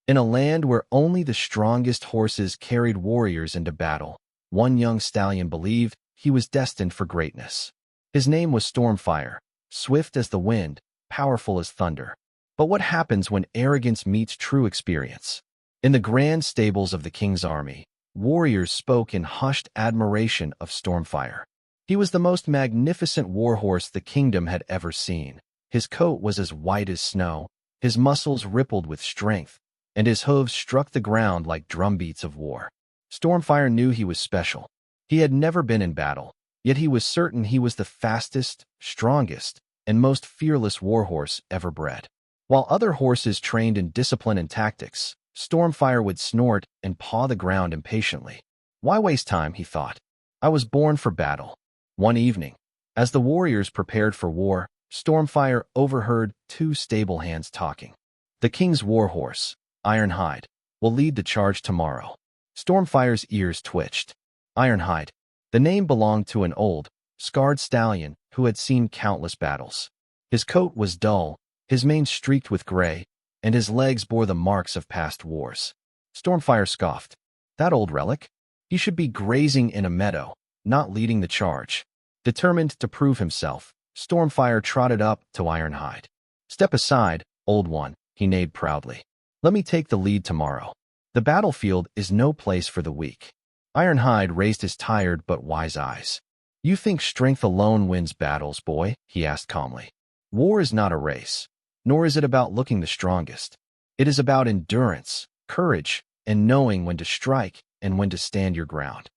In a land where only the strongest horses carried warriors into battle, one young stallion believed he was destined for greatness. His name was Stormfire, swift as the wind, powerful as thunder. But what happens when arrogance meets true experience? In the grand stables of the king's army, warriors spoke in hushed admiration of Stormfire. He was the most magnificent warhorse the kingdom had ever seen. His coat was as white as snow, his muscles rippled with strength, and his hooves struck the ground like drumbeats of war. Stormfire knew he was special. He had never been in battle, yet he was certain he was the fastest, strongest, and most fearless warhorse ever bred. While other horses trained in discipline and tactics, Stormfire would snort and paw the ground impatiently. Why waste time, he thought. I was born for battle. One evening, as the warriors prepared for war, Stormfire overheard two stable hands talking. The king's warhorse, Ironhide, will lead the charge tomorrow. Stormfire's ears twitched. Ironhide. The name belonged to an old, scarred stallion who had seen countless battles. His coat was dull, his mane streaked with gray, and his legs bore the marks of past wars. Stormfire scoffed. That old relic? He should be grazing in a meadow, not leading the charge. Determined to prove himself, Stormfire trotted up to Ironhide. Step aside, old one, he neighed proudly. Let me take the lead tomorrow. The battlefield is no place for the weak. Ironhide raised his tired but wise eyes. You think strength alone wins battles, boy? He asked calmly. War is not a race, nor is it about looking the strongest. It is about endurance, courage, and knowing when to strike and when to stand your ground.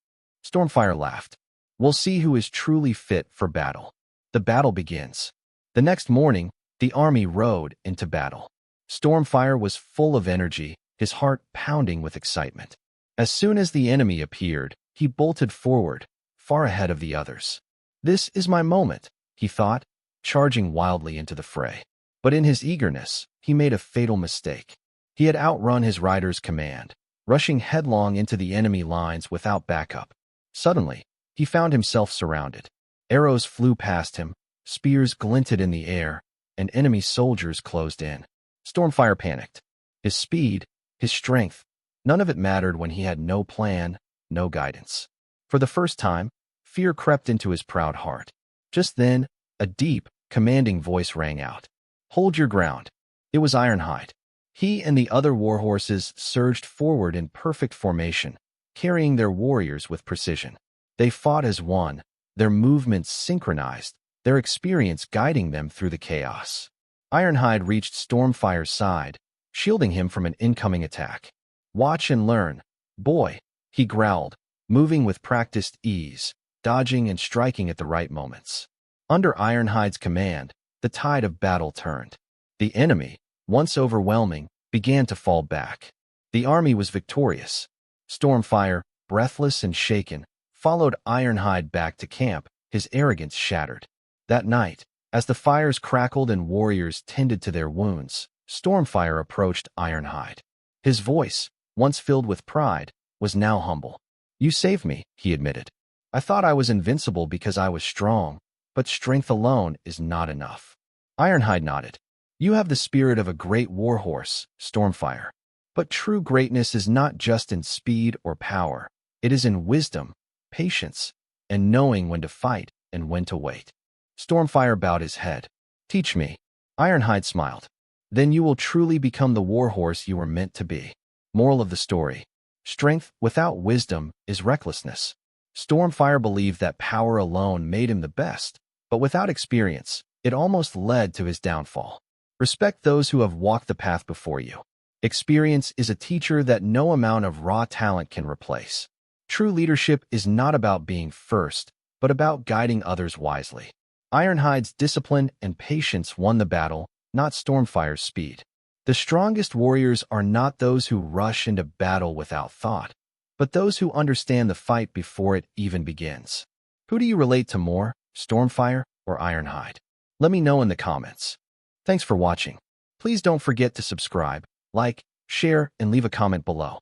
Stormfire laughed. We'll see who is truly fit for battle. The battle begins. The next morning, the army rode into battle. Stormfire was full of energy, his heart pounding with excitement. As soon as the enemy appeared, he bolted forward, far ahead of the others. This is my moment, he thought, charging wildly into the fray. But in his eagerness, he made a fatal mistake. He had outrun his rider's command, rushing headlong into the enemy lines without backup. Suddenly, he found himself surrounded. Arrows flew past him, spears glinted in the air, and enemy soldiers closed in. Stormfire panicked. His speed, his strength, none of it mattered when he had no plan, no guidance. For the first time, fear crept into his proud heart. Just then, a deep, commanding voice rang out. Hold your ground. It was Ironhide. He and the other warhorses surged forward in perfect formation, carrying their warriors with precision. They fought as one, their movements synchronized, their experience guiding them through the chaos. Ironhide reached Stormfire's side, shielding him from an incoming attack. Watch and learn, boy, he growled, moving with practiced ease, dodging and striking at the right moments. Under Ironhide's command, the tide of battle turned. The enemy, once overwhelming, began to fall back. The army was victorious. Stormfire, breathless and shaken, followed Ironhide back to camp, his arrogance shattered. That night, as the fires crackled and warriors tended to their wounds, Stormfire approached Ironhide. His voice, once filled with pride, was now humble. You saved me, he admitted. I thought I was invincible because I was strong, but strength alone is not enough. Ironhide nodded. You have the spirit of a great warhorse, Stormfire. But true greatness is not just in speed or power. It is in wisdom, patience, and knowing when to fight and when to wait. Stormfire bowed his head. Teach me. Ironhide smiled. Then you will truly become the warhorse you were meant to be. Moral of the story. Strength without wisdom is recklessness. Stormfire believed that power alone made him the best, but without experience, it almost led to his downfall. Respect those who have walked the path before you. Experience is a teacher that no amount of raw talent can replace. True leadership is not about being first, but about guiding others wisely. Ironhide's discipline and patience won the battle, not Stormfire's speed. The strongest warriors are not those who rush into battle without thought, but those who understand the fight before it even begins. Who do you relate to more, Stormfire or Ironhide? Let me know in the comments. Thanks for watching. Please don't forget to subscribe, like, share, and leave a comment below.